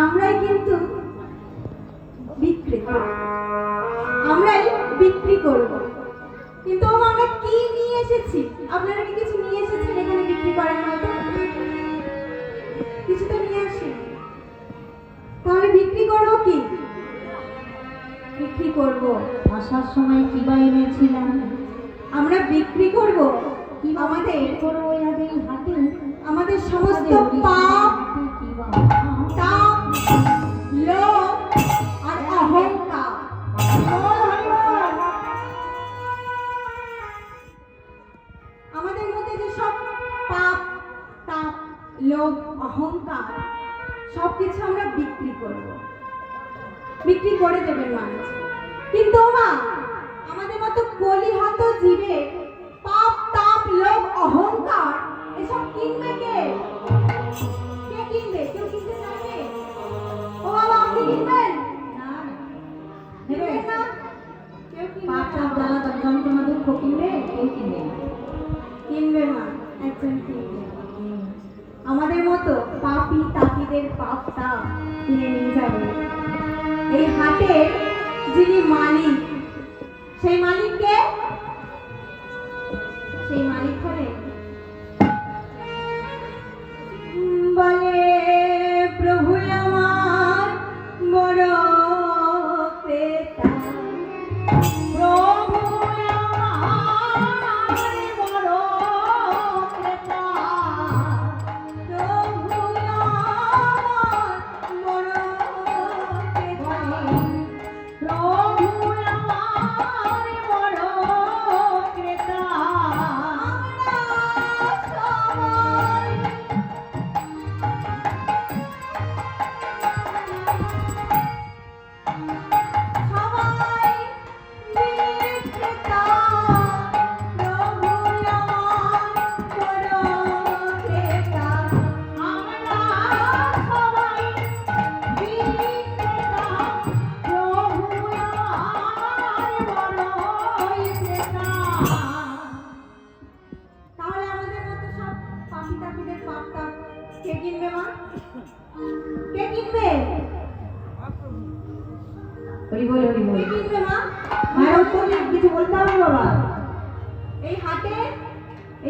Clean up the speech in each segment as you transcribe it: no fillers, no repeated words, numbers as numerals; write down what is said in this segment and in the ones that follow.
আমরাই কিন্তু আমরাই বিক্রি করব। কিন্তু আমরা কি নিয়ে এসেছি? আপনারা কি কিছু নিয়ে এসেছেন এখানে বিক্রি করার মতো? কিছু তো নিয়ে আসেন। তাহলে বিক্রি করবো কি? বিক্রি করব। আসার সময় কি বা এনেছিলাম? আমরা বিক্রি করব আমাদের হাটে আমাদের সমস্ত পাপ, তাপ, লোভ আর অহংকার। আমাদের মধ্যে যে সব পাপ, তাপ, লোভ, অহংকার সবকিছু আমরা বিক্রি করব। বিক্রি করে দেবেন মানুষ। কিন্তু মা, আমাদের মতো কলিহত জীবে পাপ, তাপ, লোভ, অহংকার এসব কিনবে কে? কে কিনবে? কেউ কিনতে চাইবে? ও বাবা, আপনি কিনবেন? না, কিনবেন না? কেউ কিনবে পাপ না। তাপ জ্বালা যন্ত্রণা দুঃখ কিনবে? কেউ কিনবে না। কিনবে না, একজন কিনবে। আমাদের মতো পাপী তাপীদের পাপ তাপ কিনে নিয়ে যাবে এই হাটের যিনি মালিক। সেই মালিককে, সেই মালিক হলেন বলে প্রভু আমার বড় পেতা। প্রভু আমার বড় পেতা। প্রভু আমার বড় পেতা। প্রভু আমার বড় ক্রেতা। সবাই বিক্রেতা। প্রভু আমার বড় ক্রেতা। আমরা সবাই বিক্রেতা। প্রভু আমার বড় ক্রেতা। তাহলে আমাদের মতো সব পাপী তাপীদের পাপ তাপ কে কিনবে মা? কে কিনবে? হরি বল, হরি বল। কে কিনবে মা? মায়ের উত্তর কিছু বলতে হবে বাবা। এই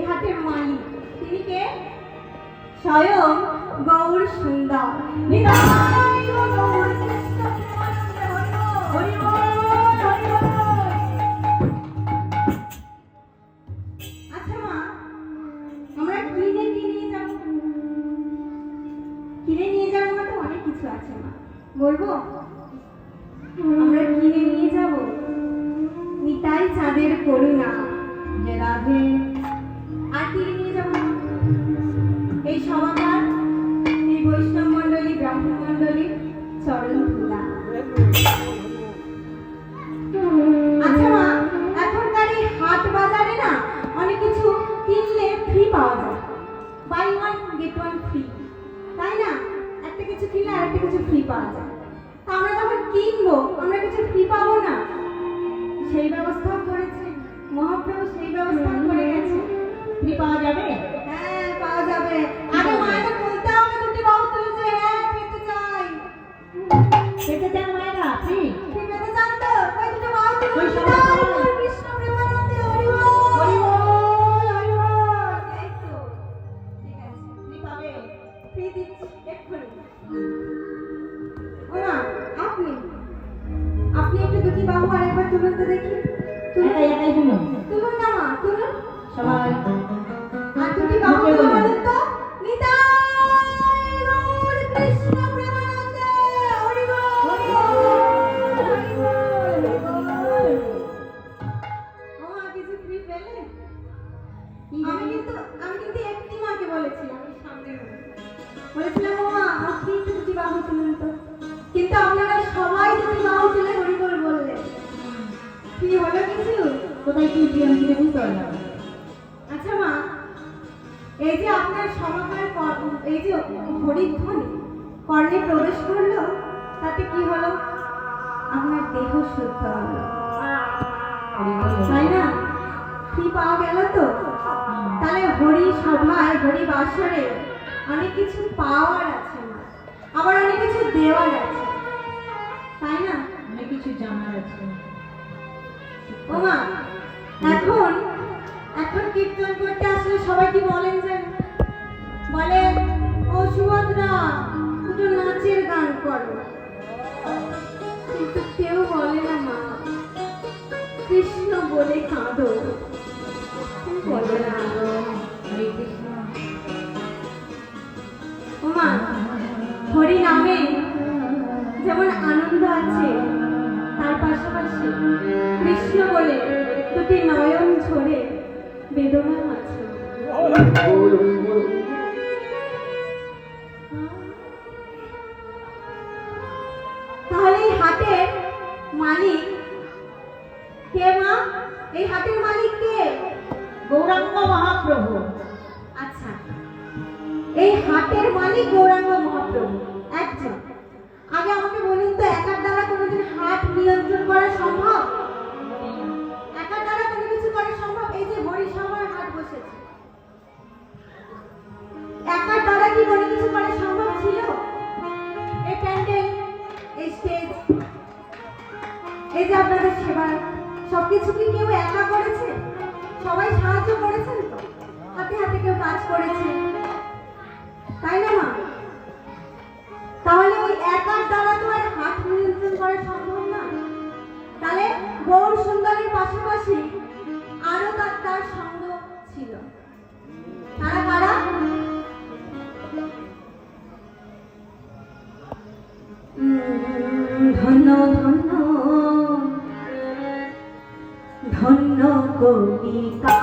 হাটের মালিক তিনি কে? স্বয়ং গৌর সুন্দর। নিতাই গৌর কৃষ্ণ প্রেমানন্দে হরি বল, হরি বল, হরি বল। আচ্ছা মা, আমরা কিনে কি নিয়ে যাব? কিনে নিয়ে যাবো না তো অনেক কিছু আছে মা, বলবো? আমরা কিনে নিয়ে যাব নিতাই চাঁদের করুণা যে রাধে। আর কিনে নিয়ে যাব এই সমাকার, এই বৈষ্ণব মণ্ডলী, ব্রাহ্মণ মণ্ডলী চরণ ধুলা। আচ্ছা মা, এখনকার এই হাট বাজারে না অনেক কিছু কিনলে ফ্রি পাওয়া যায়। Buy one get one free, তাই না? একটা কিছু কিনলে আরেকটা কিছু ফ্রি পাওয়া যায়। তা আমরা যখন কিনবো আমরা কিছু ফ্রি পাবো না? সেই ব্যবস্থাও করেছে মহাপ্রভু, সেই ব্যবস্থা করে গেছে। ফ্রি পাওয়া যাবে? হ্যাঁ, পাওয়া যাবে। আগে মায়েরা বলতে হবে, দুটি বাহু তুলেছে, হ্যাঁ পেতে চাই। পেতে চান মায়েরা ফ্রি? ফ্রি পেতে চান তো? ওই দুটো বাহু তুলে ওই সবাই নিতাই সবাই। গৌর কৃষ্ণ প্রেমানন্দে হরি বল, হরি বল, হরি বল। এই তো, ঠিক আছে, ফ্রি পাবে। ফ্রি দিচ্ছি এক্ষুনি। ও মা, আপনি আপনি একটু দুটি বাহু আরেকবার তুলুন তো দেখি। তুলুন, একাই একাই শুনো তুলুন না মা, তুলুন। সবাই। আর দুটি বাহু তুলে বলুন তো, নিতাই গৌর কৃষ্ণ প্রেমানন্দে হরি বল, হরি বল, হরি বল, হরি বল। ও মা, কিছু ফ্রি পেলে? আমি কিন্তু একটি মাকে বলেছিলাম, এই সামনের মাকে বলেছিলাম, ও মা আপনি একটু দুটি বাহু তুলুন তো। কিন্তু আপনারা সবাই দুটি বাহু তুলে হরি বল বললেন। কি হলো কিছু? কোথায় কি দিয়ে আমি কিছু বুঝতে পারলাম না। আচ্ছা মা, এই যে আপনার সমাকার এই যে হরিধ্বনি কর্ণে প্রবেশ করলো, তাতে কি হলো? আপনার দেহ শুদ্ধ হলো, তাই না? ফ্রি পাওয়া গেল তো। তাহলে হরি সভায়, হরি বাসরে অনেক কিছু পাওয়ার আছে মা, আবার অনেক কিছু দেওয়ার আছে, তাই না? অনেক কিছু জানার আছে। ও মা, এখন এখন কীর্তন করতে আসলে সবাই কি বলেন জানেন? বলে, ও সুভদ্রা দুটো নাচের গান করো, কিন্তু কেউ বলে না মা কৃষ্ণ বলে কাঁদো, কেউ বলে না। হরে কৃষ্ণ। ও মা, হরি নামে যেমন আনন্দ আছে, তার পাশাপাশি কৃষ্ণ বলে দুটি নয়ন ঝরে বেদনাও আছে। তাহলে এই হাটের মালিক কে মা? এই হাটের মালিক কে? গৌরাঙ্গ মহাপ্রভু। আচ্ছা, এই হাটের মালিক গৌরাঙ্গ মহাপ্রভু একজন। আগে আমাকে বলুন তো, একার দ্বারা কোনোদিন হাট নিয়ন্ত্রণ করা সম্ভব? একার দ্বারা কোনো কিছু করা সম্ভব? এই যে হরিসভার হাট বসেছে, একার দ্বারা কি কোনো কিছু করা সম্ভব ছিল? এই প্যান্ডেল, এই স্টেজ, এই যে আপনাদের সেবা, সবকিছু কি কেউ একা করেছে? সবাই সাহায্য করেছেন তো, হাতে হাতে কেউ কাজ করেছে, তাই না মা? তাহলে ওই একার দ্বারা তো আর হাত নিয়ন্ত্রণ করা সম্ভব না। তাহলে গৌর সুন্দরের পাশাপাশি আরো তার সঙ্গ ছিল। তারা কারা? ধন্য ধন্য ধন্য কবিকা,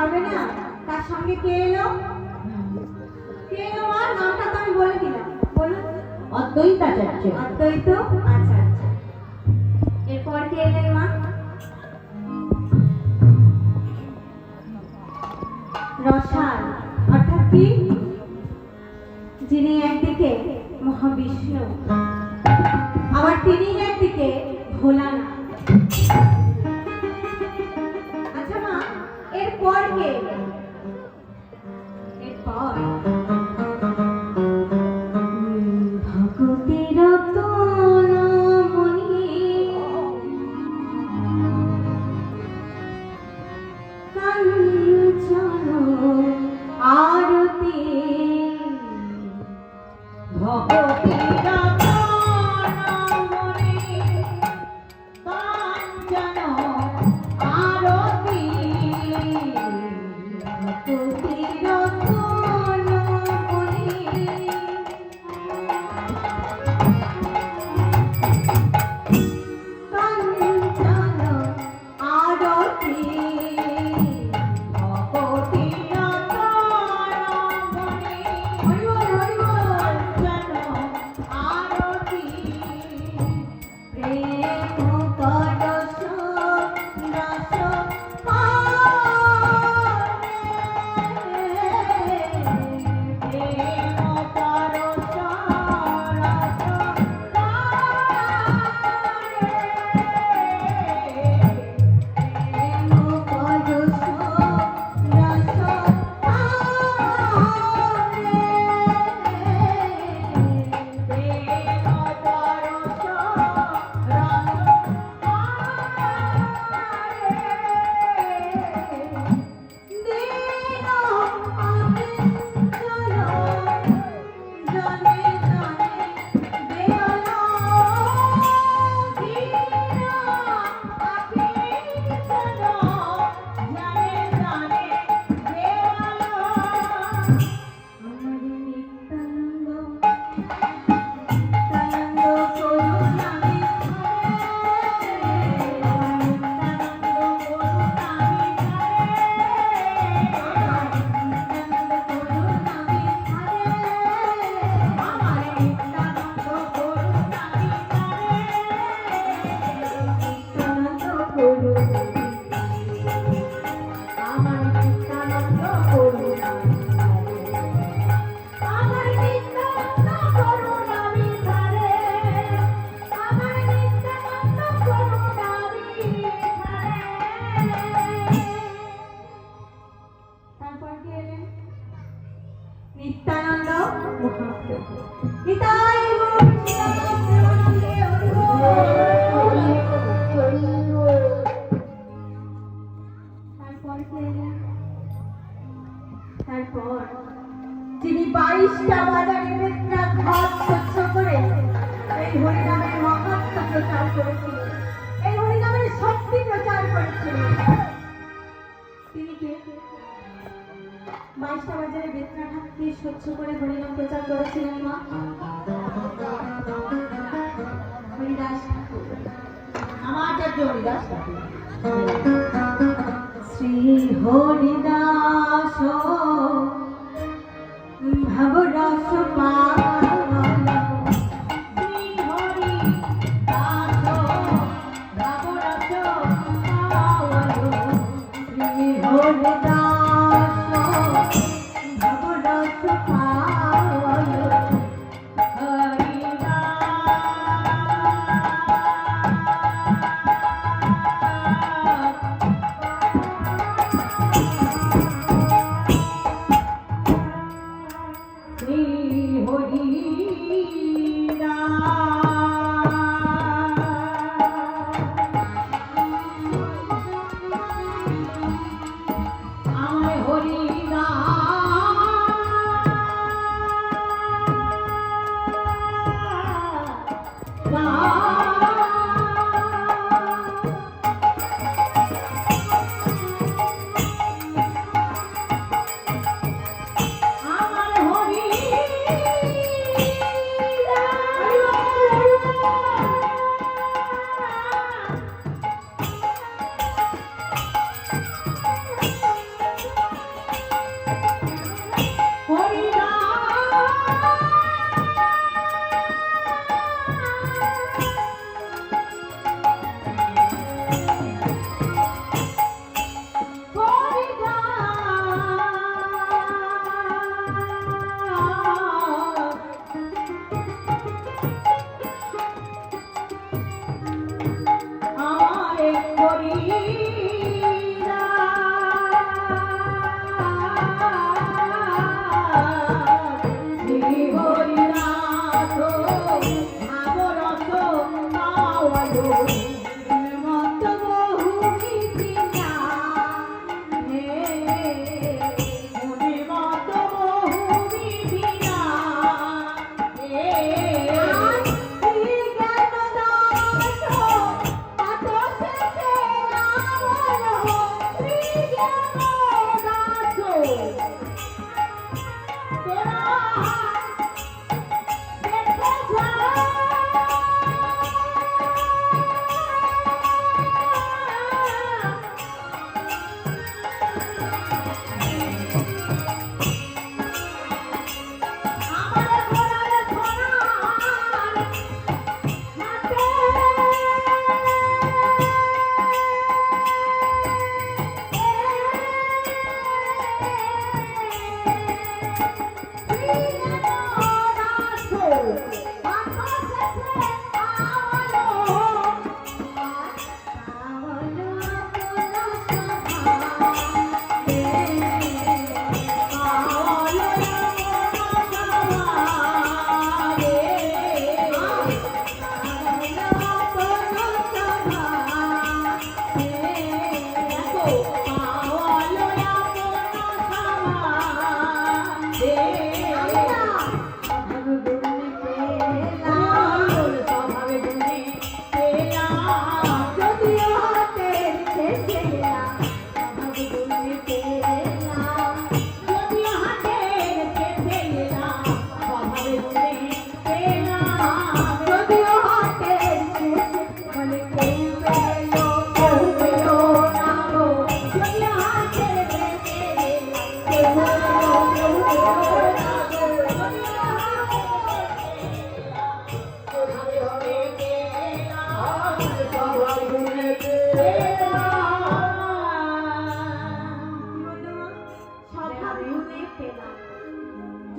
পারবে না। তার সঙ্গে কে এলো? কে এলো মা? নামটা তো আমি বলে দিলাম, বলুন। অদ্বৈতাচার্য। অদ্বৈত, আচ্ছা আচ্ছা। এরপর কে এলেন মা? রসাল, অর্থাৎ কি? যিনি একদিকে মহাবিষ্ণু, আবার তিনি একদিকে ভোলানাথ। আচ্ছা মা, এরপর কে এলেন? এরপর ভগবতী রত্নমণি কাঞ্চন আরতি, ভগবতী রত্নমণি মহত্ব প্রচার করেছিলেন, এই হরিনামের শক্তি প্রচার করেছিলেন। তিনি কে? 22টা বাজারে বেতনা ঠাকুরকে স্বচ্ছ করে হরিনাম প্রচার করেছিলেন মা হরিদাস ঠাকুর। আমার আচার্য হরিদাস ঠাকুর। শ্রী হরিদাস ভবরস পাবন, শ্রী হরিদাস ভবরস পাবন, শ্রী হরিদাস ভবরস পাবন,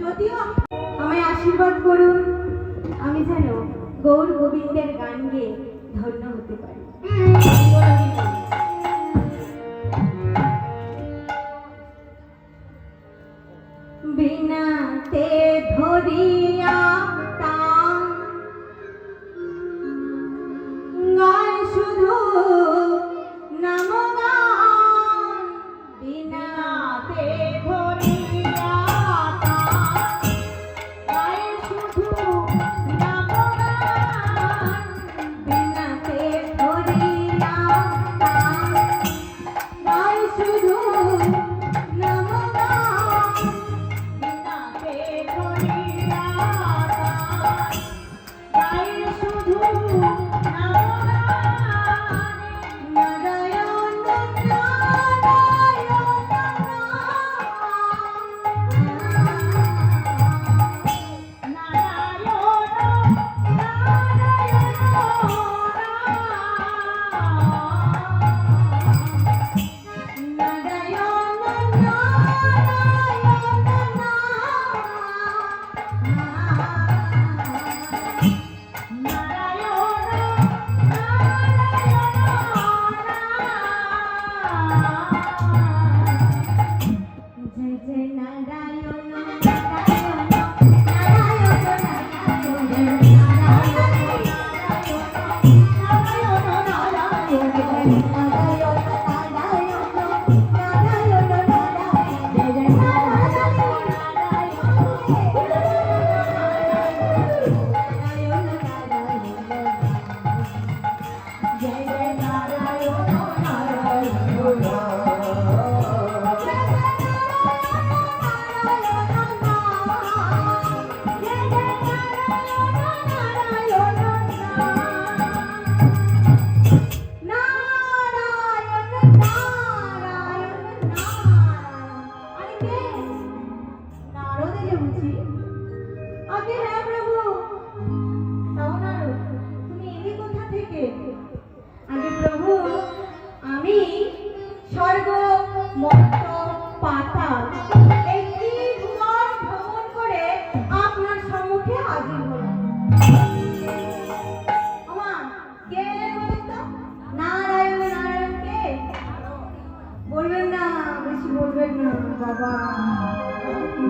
যদিও আমায় আশীর্বাদ করুন, আমি যেন গৌর গোবিন্দের গান গেয়ে ধন্য হতে পারি। বিনাতে ধরিয়া টান গান শুধু নামগান, বিনাতে ধরিয়া টান গান শুধু নামগান,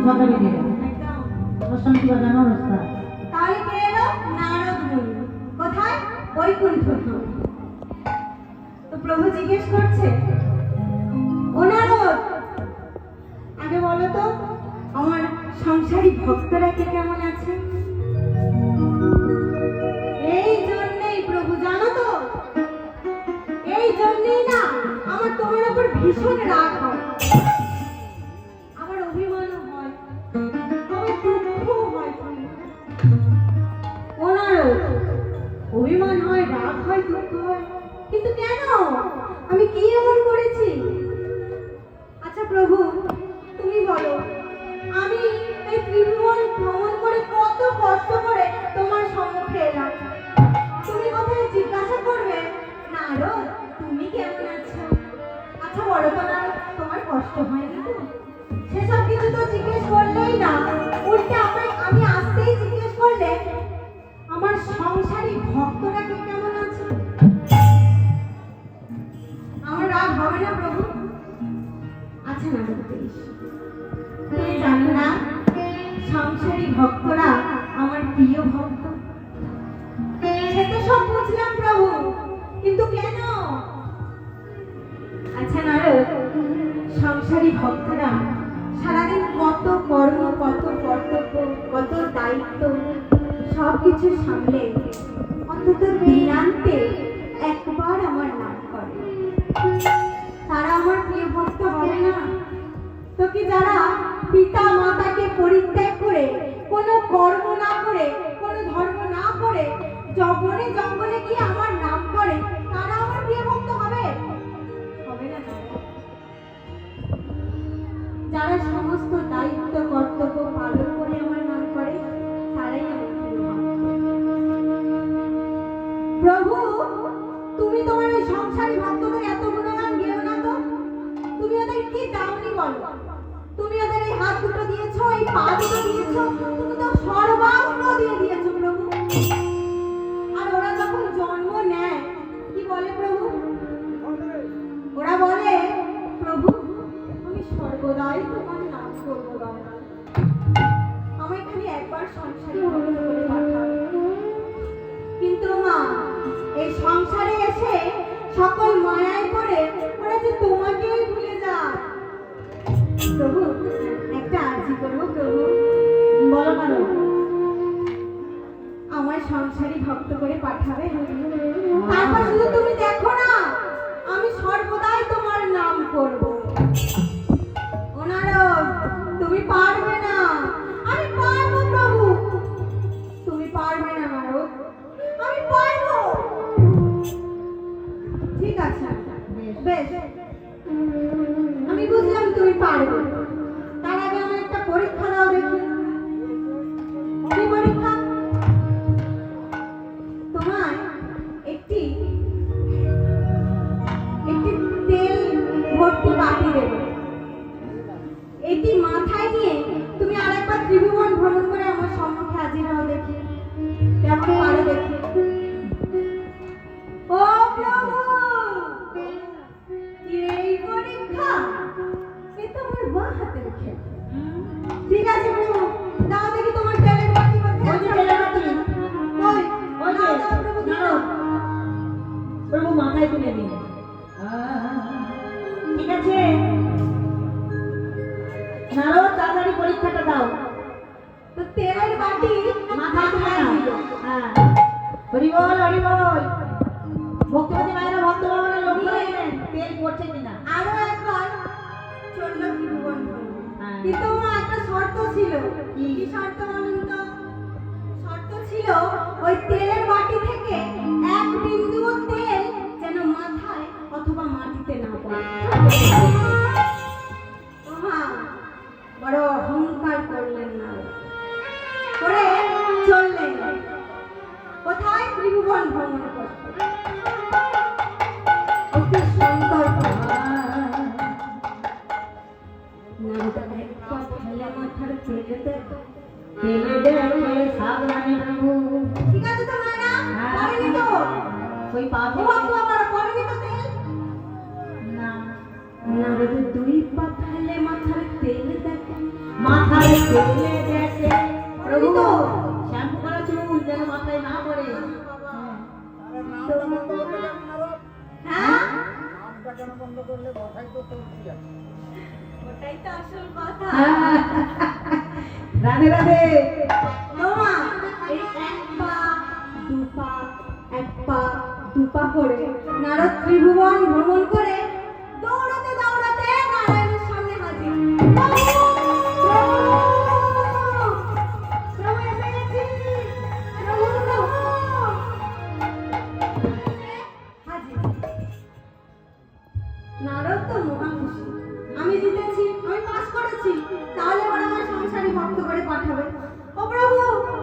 সকালে দিয়ে দাও। একদম। অশান্তি বাজানো রাস্তা। তাহলে কে এলো? নারদ মুনি। কোথায়? বৈকুণ্ঠ ধামে। তো প্রভু জিজ্ঞেস করছে, ও নারদ, আগে বলো তো আমার সংসারী ভক্তরা কে কেমন আছে? এই জন্যেই প্রভু, জানো তো, এই জন্যেই না আমার তোমার উপর ভীষণ রাগ হয়, আমার অভিমানও হয়, আমার দুঃখও হয়। ওনারও অভিমান হয়, রাগ হয়, দুঃখ হয়, কিন্তু কেন? আমি কি এমন করেছি? আচ্ছা প্রভু, তুমি বলো, আমি এই ত্রিভুবন ভ্রমণ করে কত কষ্ট করে তোমার সম্মুখে এলাম, তুমি কোথায় জিজ্ঞাসা করবে নারদ তুমি কেমন আছো? আচ্ছা বলো তো নারদ, তোমার কষ্ট হয়নি তো? সেসব কিছু তো জিজ্ঞেস করলেই না, উল্টে আমি আসতেই জিজ্ঞেস করলে আমার সংসারী ভক্তরা কে কেমন আছে? আমার রাগ হবে না প্রভু? আচ্ছা নারদ, তুমি জানো না সংসারী ভক্তরা আমার প্রিয় ভক্ত? সে তো সব বুঝলাম প্রভু, কিন্তু কেন? আচ্ছা নারদ, সংসারী ভক্তরা সারাদিন কত কর্ম, কত কর্তব্য, কত দায়িত্ব সবকিছু সামলে অন্তত দিনান্তে একবার আমার নাম করে, তারা আমার প্রিয় ভক্ত হবে না? তো কি যারা পিতা মাতাকে পরিত্যাগ করে, কোনো কর্ম না করে, কোনো ধর্ম না করে, জঙ্গলে জঙ্গলে গিয়ে আমার নাম করে, তারা আমার প্রিয় ভক্ত হবে? হবে না। যারা সমস্ত দায়িত্ব কর্তব্য পালন করে আমার নাম করে, তারাই আমার প্রিয় ভক্ত। প্রভু, তুমি তোমার ওই সংসারী ভক্তদের এত গুণগান গেও না তো। তুমি ওদের কি দাওনি বলো? তুমি ওদের এই হাত দুটো দিয়েছো, এই পা দুটো দিয়েছো, তুমি তো সর্বাঙ্গ দিয়ে দিয়েছো প্রভু। আর ওরা যখন জন্ম নেয় কি বলে প্রভু? ওরা বলে, প্রভু আমি সর্বদাই তোমার নাম করবো, দয়াল আমায় খালি একবার সংসারী ভক্ত করে পাঠাও। কিন্তু মা, এই সংসারে এসে সকল মায়ায় পড়ে ওরা যে তোমাকেই ভুলে যায়। প্রভু একটা আর্জি করবো প্রভু। বলো কেন? আমার সংসারী ভক্ত করে পাঠাবে, তারপর শুধু তুমি দেখো না আমি সর্বদাই তোমার নাম করব। ওনারও তুমি পারবে না। আমি পারবো প্রভু। তুমি পারবে না নারদ, আমি পারবো। ঠিক আছে, বেশ, আমি বুঝলাম তুমি পারবে। তার আগে আমার একটা পরীক্ষা দাও দেখি। কি পরীক্ষা? তোমায় একটি তেল ভর্তি বাটি দেব, এটি মাথায় নিয়ে তুমি আরেকবার ত্রিভুবন ভ্রমণ করে আমার সম্মুখে হাজির হও দেখি, কেমন পারো দেখি। ও প্রভু, এই পরীক্ষা এ তো আমার বাঁ হাতের খেল। ঠিক আছে প্রভু, দাও দেখি তোমার তেলের বাটি কোথায়? ওই যে তেলের বাটি। ওই ওই যে, দাও দাও প্রভু, দাও। নাও। প্রভু মাথায় তুলে দিন। ঠিক আছে নারদ, তাড়াতাড়ি পরীক্ষাটা দাও। তো তেলের বাটি মাথায় তুলে নাও। দিল। হ্যাঁ, হরি বল, হরি বল। ভক্তবতী মায়েরা, ভক্ত বাবারা লক্ষ্য রাখবেন তেল পড়ছে কিনা। আরো একবার চললো ত্রিভুবন ভ্রমণ। হ্যাঁ। কিন্তু আমার একটা শর্ত ছিল। কি? কি শর্ত বলুন তো? শর্ত ছিল ওই তেলের বাটি থেকে এক বিন্দুও তেল যেন মাথায় অথবা মাটিতে না পড়ে। ওমা, বড় অহংকার করলেন না, করে চললেন কোথায়? ত্রিভুবন ভ্রমণ করতে। অতি সন্তর্ক নারদ একবার ফেলে মাথার তেলেতে। তেলে দেখে সাবধানে প্রভু। ঠিক আছে তো মায়েরা? পড়েনি তো? ওই পা ও বাবা, আবার পড়েনি তো তেল? না, নারদ দুই পা ফেলে মাথার তেল দেখে। মাথায় দেখলে দেখে প্রভু প্রভু শ্যাম্পু করা চুল যেন মাথায় না পড়ে। হ্যাঁ নামটা কেন বন্ধ করলে মাথায় তো তুলসী আছে। ওটাই তো আসল কথা। হ্যাঁ। রাধে রাধে। ওমা, এই এক পা দু পা করে নারদ ত্রিভুবন ভ্রমণ করে দৌড়াতে দৌড়াতে নারায়ণের সামনে হাজির। প্রভু এসে গেছি, প্রভু হাজির। নারদ তো মহা খুশি, আমি জিতেছি, আমি পাস করেছি, তাহলে এবার আমার সংসারী ভক্ত করে পাঠাবে। ও প্রভু,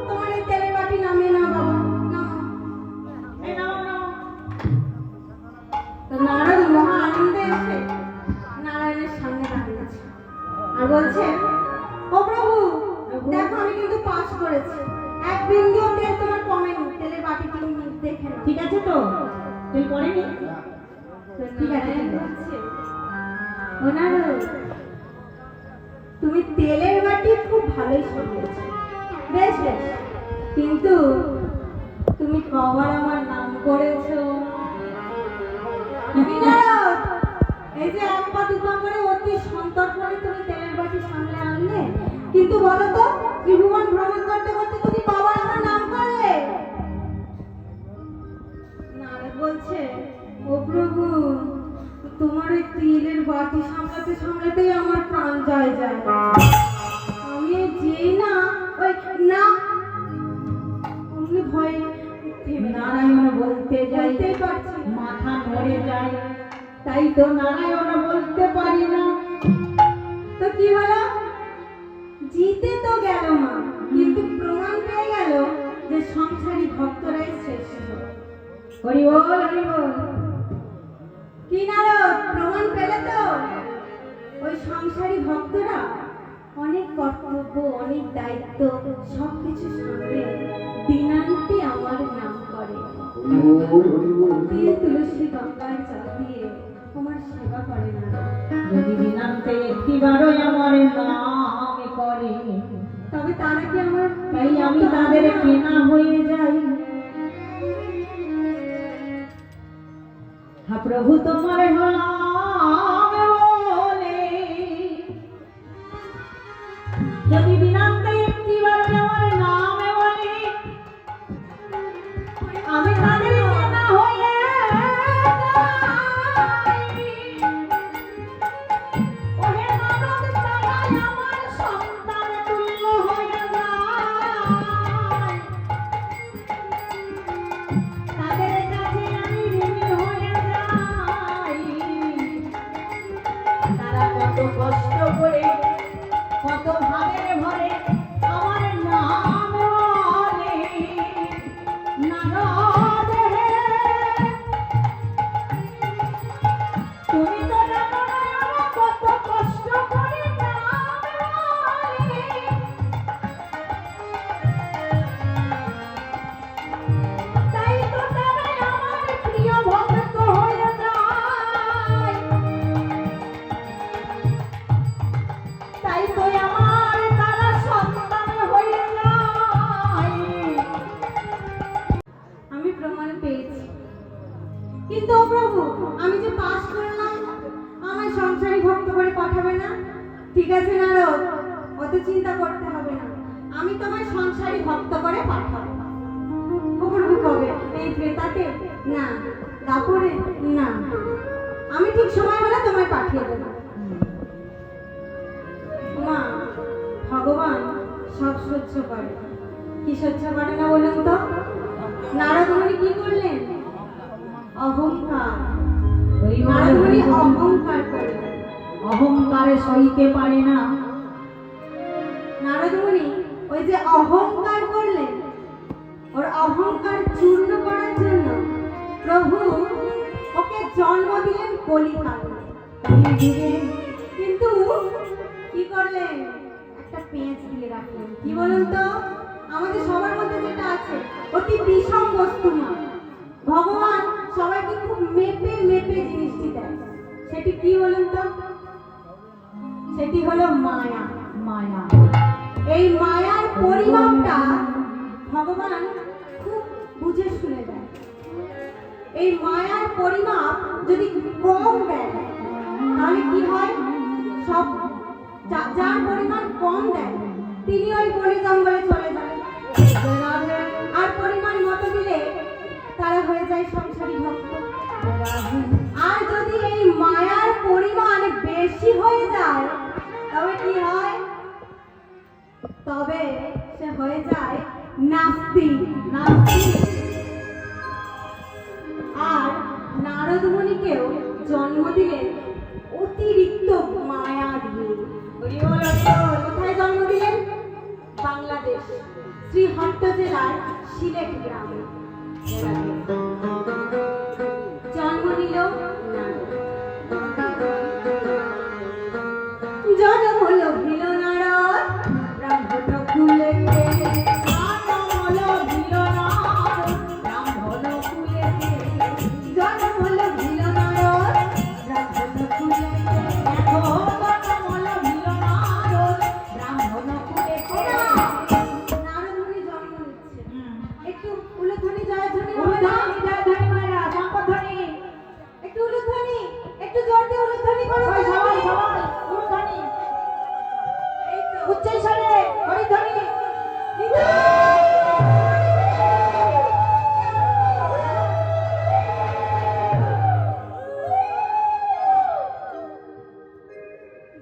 তোমার এই তেলের বাটি নামিয়ে নাও বাবা, নাও। এই নাও নাও। তো নারদ মহা আনন্দে এসে নারায়ণের সামনে দাঁড়িয়েছে আর বলছে, ও প্রভু, দেখো আমি কিন্তু পাস করেছি, এক বিন্দুও তেল তোমার কমেনি, তেলের বাটি তুমি দেখে নাও। ঠিক আছে তো? তুই পড়েনি? ঠিক আছে, ও নারদ, তুমি তেলের বাটি খুব ভালোই সাজিয়েছো, বেশ বেশ, কিন্তু তুমি কবার আমার নাম করেছো? কি নারদ, এই যে এক পা দু পা করে অতি সন্তর্পণে তুমি তেলের বাটি সামনে আনলে, কিন্তু বলো তো ত্রিভুবন ভ্রমণ করতে করতে তুমি কবার আমার নাম করলে? নারদ বলছে, ও প্রভু, তোমার ওই তেলের বাটি সামলাতে সামলাতেই আমার প্রাণ যায় যায়। আমি যেই না ওই না অমনি ভয় থেমে নারায়ণ বলতে যাই, যাইতেই পারছি না। মাথা নড়ে যায়, তাই তো নারায়ণ বলতে পারি না। তো কি হলো? জিতে তো গেল মা, কিন্তু প্রমাণ পেয়ে গেল যে সংসারী ভক্তরাই শ্রেষ্ঠ। হরি বল হরি বল। কি নারদ, প্রমাণ পেলে তো? ওই সংসারী ভক্তরা অনেক কর্তব্য, অনেক দায়িত্ব সবকিছু সামলে দিনান্তে আমার নাম করে, দিয়ে তুলসী গঙ্গার জল দিয়ে আমার সেবা করে না। যদি দিনান্তে একটিবারও আমার নাম করে, তবে তারা কি আমার তাই আমি তাদের কেনা হয়ে যাই। হ্যাঁ প্রভু তোমার হলাম বলে, যদি দিনান্তে একটিবার আমার নাম বলে, আমি তাদের কেনা হয়ে যাই। ওহে নারদ, তারাই আমার সন্তান তুল্য হয়ে যায়। তাদের কাছে আমি ঋণী হয়ে যাই। তারা কত কষ্ট করে, কত ভাবের ভরে আমার নাম বলে। নারদ হে, তুমি তো জানো না ওরা কত কষ্ট করে নাম বলে। তাই তো তারাই আমার প্রিয় ভক্ত হয়ে যায়। তাই তো আমার তারা সন্তান হয়ে যায়। আমি প্রমাণ পেয়েছি, কিন্তু ও প্রভু, আমি যে পাস করলাম, আমার সংসারী ভক্ত করে পাঠাবে না? ঠিক আছে নারদ, অত চিন্তা করতে হবে না, আমি তোমার সংসারী ভক্ত করে পাঠাবো। ও প্রভু, কবে? এই ক্রেতাতে না, দাপরে না, আমি ঠিক সময় হলে তোমায় পাঠিয়ে দেবো। মা, ভগবান সব সহ্য করে, কি সহ্য করে না বলুন তো? নারদ মুনি কি করলেন? অহংকার। ওই নারদ মুনি অহংকার করলেন। অহংকারে সইতে পারে না। নারদ মুনি ওই যে অহংকার করলেন, ওর অহংকার চূর্ণ করার জন্য প্রভু ওকে জন্ম দিলেন কলিকালে। কিন্তু কি করলেন? একটা পেঁচ দিয়ে রাখলেন। কি বলুন তো? আমাদের সবার মধ্যে যেটা আছে, অতি বিষম বস্তু না, ভগবান সবাইকে খুব মেপে মেপে জিনিসটি দেয়। সেটি কি বলুন তো? সেটি হলো মায়া। মায়া। এই মায়ার পরিমাপটা ভগবান খুব বুঝে শুনে দেয়। এই মায়ার পরিমাপ যদি কম দেয় তাহলে কি হয়, সব যার পরিমাণ কম দেয় তিনি ওই বনে জঙ্গলে চলে যান, আর পরিমাণ মতো দিলে তারা হয়ে যায় সংসারী ভক্ত। আর যদি এই মায়ার পরিমাণ বেশি হয়ে যায় তবে কি হয়, তবে সে হয়ে যায় নাস্তিক। আর নারদ মুনিকেও জন্ম দিলেন অতিরিক্ত মায়া দিয়ে। কোথায় জন্ম দিলেন? বাংলাদেশ শ্রীহট্ট জেলার সিলেট গ্রামে জন্ম নিল নারদ। জন্ম লভিল নারদ ব্রাহ্মণ কুলেতে, জন্ম লভিল নারদ ব্রাহ্মণ কুলেতে, জন্ম লভিল নারদ ব্রাহ্মণ কুলেতে, দেখো জন্ম লভিল নারদ ব্রাহ্মণ কুলেতে। নারদ মুনি জন্ম নিচ্ছে, একটু উলুধ্বনি জয়ধ্বনি মারা সম্পধ্বনি, একটু উলুধ্বনি, একটু জোর দিয়ে উলুধ্বনি করো সবাই, উলুধ্বনি উচ্চ স্বরে হরিধ্বনি।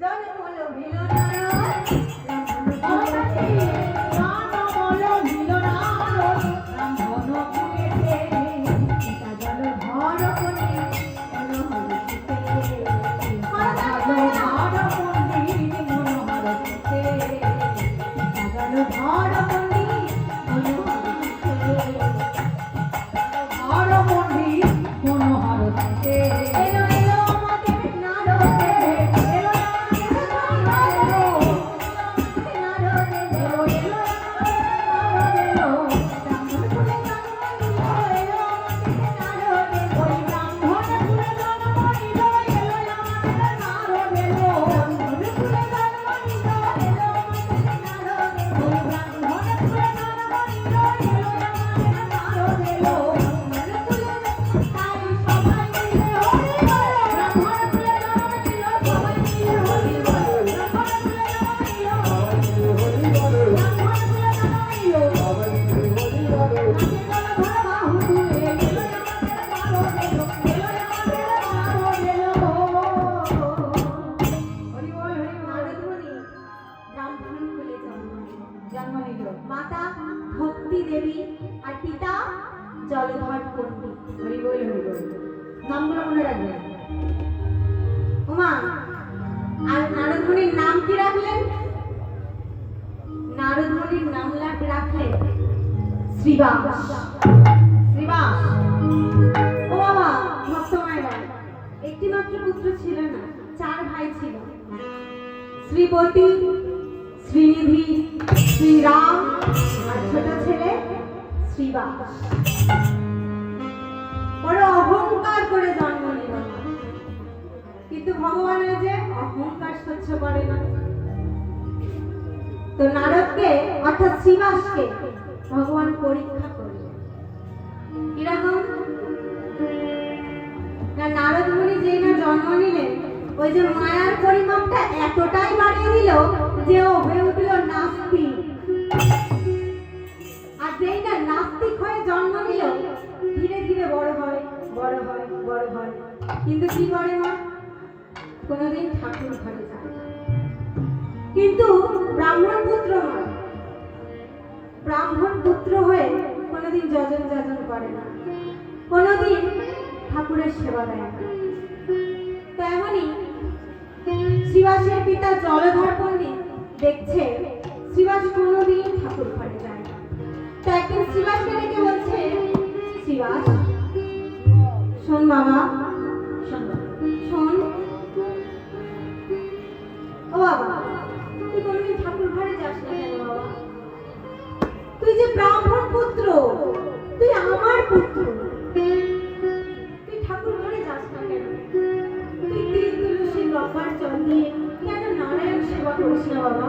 জন্ম লভিল নারদ মাতা ভক্তি দেবী আর পিতা জলধর পণ্ডিত। নামগুলো মনে রাখবেন। ওমা, আর নারদ মুনির নাম কি রাখলেন? নারদ মুনির নাম রাখলেন শ্রীবাস। শ্রীবাস। ও বাবা, ভক্ত মায়েরা, একটি মাত্র পুত্র ছিল না, 4 ভাই ছিল। শ্রীপতি, শ্রীনিধি, শ্রীরাম আর ছোট ছেলে শ্রীবাস। বড় অহংকার করে জন্ম নিল, কিন্তু ভগবানের যে অহংকার সহ্য করে না। তো নারদকে অর্থাৎ শ্রীবাসকে ভগবান পরীক্ষা করলেন। কিরকম না, নারদ মুনি যেই না জন্ম নিলেন, ওই যে মায়ার পরিমাপটা এতটাই বাড়িয়ে দিল যে ও হয়ে উঠল নাস্তিক। আর যেই না নাস্তিক হয়ে জন্ম নিল, ধীরে ধীরে বড় হয়, কিন্তু কি করে মা? কোনোদিন ঠাকুর ঘরে যায় না। কিন্তু ব্রাহ্মণ পুত্র হয়, ব্রাহ্মণ পুত্র হয়ে কোনোদিন যজন করে না, কোনোদিন ঠাকুরের সেবা দেয় না। তো এমনই শ্রীবাসের পিতা জলধর পণ্ডিত দেখছে শ্রীবাস কোনোদিন ঠাকুর ঘরে যায় না। তো একদিন শ্রীবাসকে ডেকে বলছে, শ্রীবাস শোন বাবা, শোন। ও বাবা, তুই কোনোদিন ঠাকুর ঘরে যাস না কেন বাবা? তুই যে ব্রাহ্মণ পুত্র, তুই আমার পুত্র, তুই ঠাকুর ঘরে যাস না কেন? তুই তিল তুলসী গঙ্গার জল দিয়ে কেন নারায়ণ সেবা করিস না বাবা?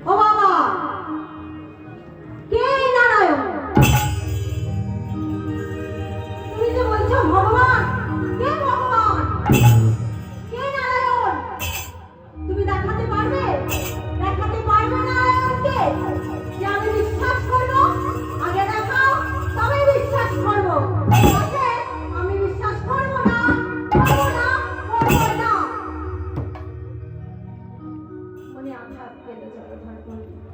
ও বাবা, কে এই নারায়ণ? তুমি যে বলছো ভগবান, কে ভগবান? কে নারায়ণ? তুমি দেখাতে পারবে? দেখাতে পারবে নারায়ণকে যে আমি বিশ্বাস করবো? আগে দেখাও, তবে বিশ্বাস করবো। ওকে আমি বিশ্বাস করবো না, করবো না, করবো না। মনে আঘাত পেল জলধর পণ্ডিত।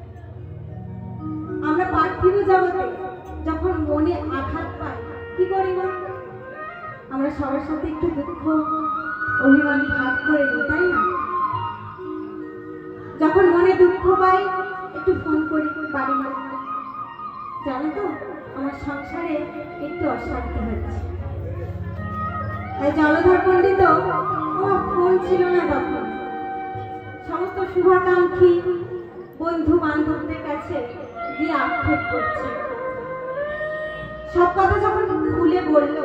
আমরা পার্থিব জগতে যখন মনে আঘাত পাই কি করি না? আমরা সবার সাথে একটু দুঃখ অভিমান ভাগ করে দিই, তাই না? যখন মনে দুঃখ পাই একটু ফোন করি বাড়ি মাঝে। জানো তো আমার সংসারে একটু অশান্তি হচ্ছে। তাই জলধর পণ্ডিত আমার ফোন ছিল না তখন। সমস্ত শুভাকাঙ্ক্ষী বন্ধু বান্ধবদের কাছে গিয়ে আক্ষেপ করছে। সব কথা যখন খুলে বলল,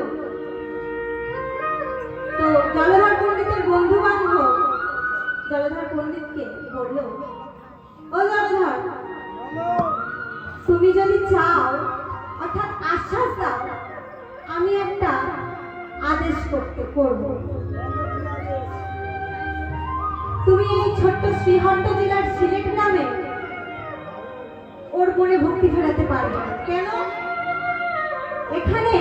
তো জলধর পণ্ডিতের বন্ধু বান্ধব জলধর পণ্ডিতকে বলল, ও জলধর, তুমি যদি চাও, অর্থাৎ আশ্বাস দাও, আমি একটা আদেশ করব। তুমি এই ছোট্ট শ্রীহট্ট জেলার সিলেট গ্রামে ওর মনে ভক্তি ফেরাতে পারবে না। কেন? এখানে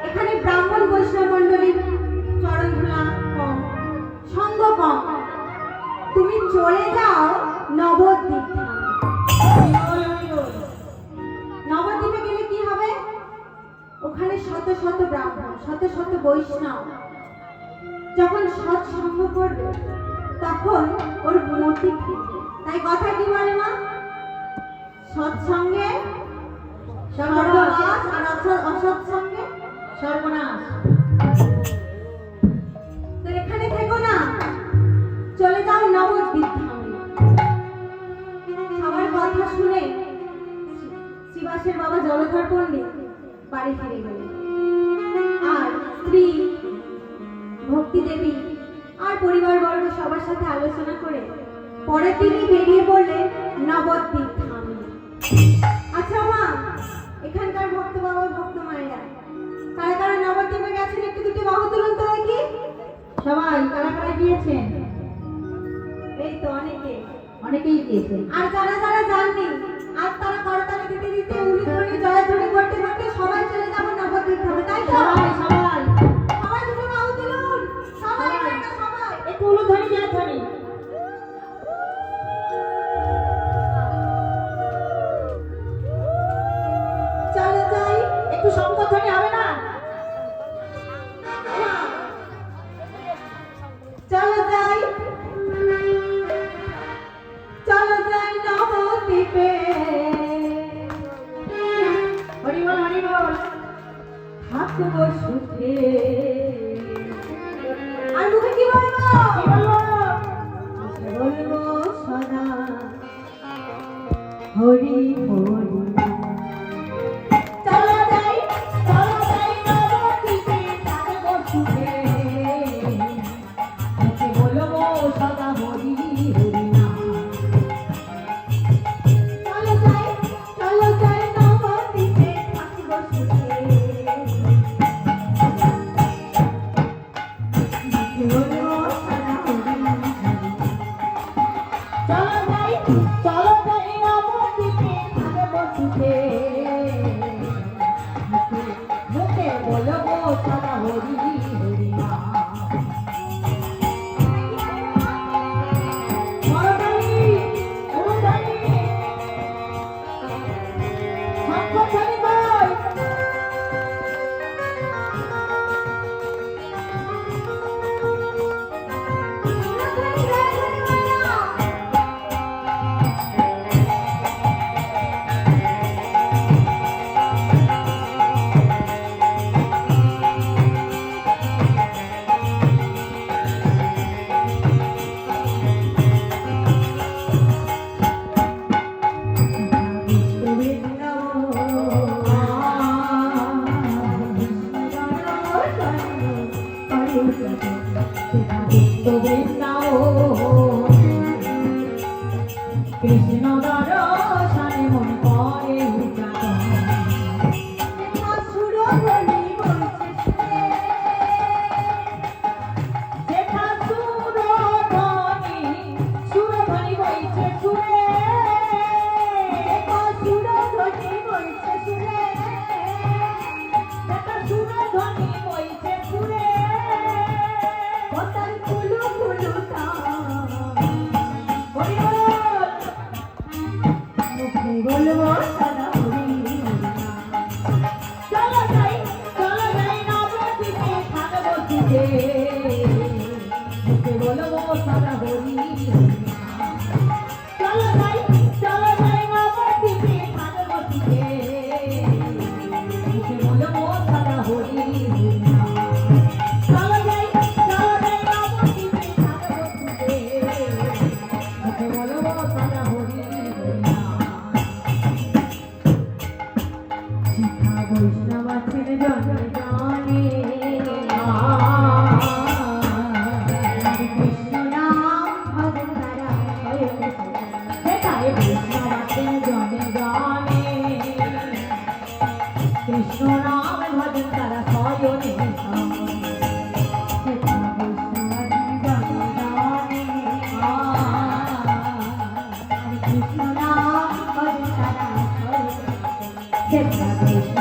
এখানে ব্রাহ্মণ বৈষ্ণব মণ্ডলীর চরণ ধুলা কম, সঙ্গ কম। তুমি চলে যাও নবদ্বীপ ধামে। নবদ্বীপে গেলে কি হবে? ওখানে শত শত ব্রাহ্মণ, শত শত বৈষ্ণব যখন সৎসঙ্গ করবে তখন ওর মতি ফিরবে। তাই কথা কি বলে মা? সৎসঙ্গে সর্বনাশ, আর অসৎসঙ্গে সর্বনাশ। তো এখানে থেকো না, চলে যাও নবদ্বীপ ধামে। সবার কথা শুনে শিবাসের বাবা জলধর পণ্ডিত বাড়ি ফিরে গেলেন। আর স্ত্রী ভক্তি দেবী আর পরিবারবর্গ সবার সাথে আলোচনা করে পরের দিনই বেরিয়ে পড়লেন নবদ্বীপ ধামে। আচ্ছা মা, এখানকার ভক্ত বাবা ভক্ত মায়েরা কারা কারা নবদ্বীপে গেছেন একটু দুটি বাহু তুলুন তো দেখি। সবাই কারা কারা গিয়েছেন? এই তো অনেকে, অনেকেই গিয়েছেন। আর যারা যারা যাননি আজ তারা করতালি দিতে দিতে উলুধ্বনি জয়ধ্বনি করতে করতে সবাই চলে যাবো নবদ্বীপ ধামে, তাই তো? সবাই সবাই সবাই দুটো বাহু তুলুন, সবাই একটা সবাই। একটু উলুধ্বনি জয়ধ্বনি। চলো যাই। একটু শঙ্খধ্বনি হবে না? চলো যাই, চলো যাই নবদ্বীপে। হরি বল হরি বল। থাকবো সুখে। আর মুখে কি বলবো? কি বলবো? বলবো সদা হরি হরি। চলো যাই, চলো যাই নবদ্বীপে, থাকবো সুখে। মুখে বলবো সদা হরি হরি নাম। চলো যাই নবদ্বীপে, থাকবো সুখে। মুখে বলবো সদা হরি হরি। চলো যাই নবদ্বীপে, থাকবো খুঁজে মুখে বলবো সারা হরি চলো যাই নবদ্বীপে ভাগবতীকে মুখে বলবো সারা হরি চলো যাই নবদ্বীপে ভাগবতীকে মুখে বলবো সারা হরি শিখা বৈষ্ণব আছেন জনে জনে কৃষ্ণ নাম ভজন তারা সেটাই বৈষ্ণব আছেন জনে জনে কৃষ্ণ নাম ভজন তারা সয়নে সেটা বৈষ্ণব আছেন জনে জনে কৃষ্ণ নাম ভজন তারা সয়নে সেটা বৈষ্ণব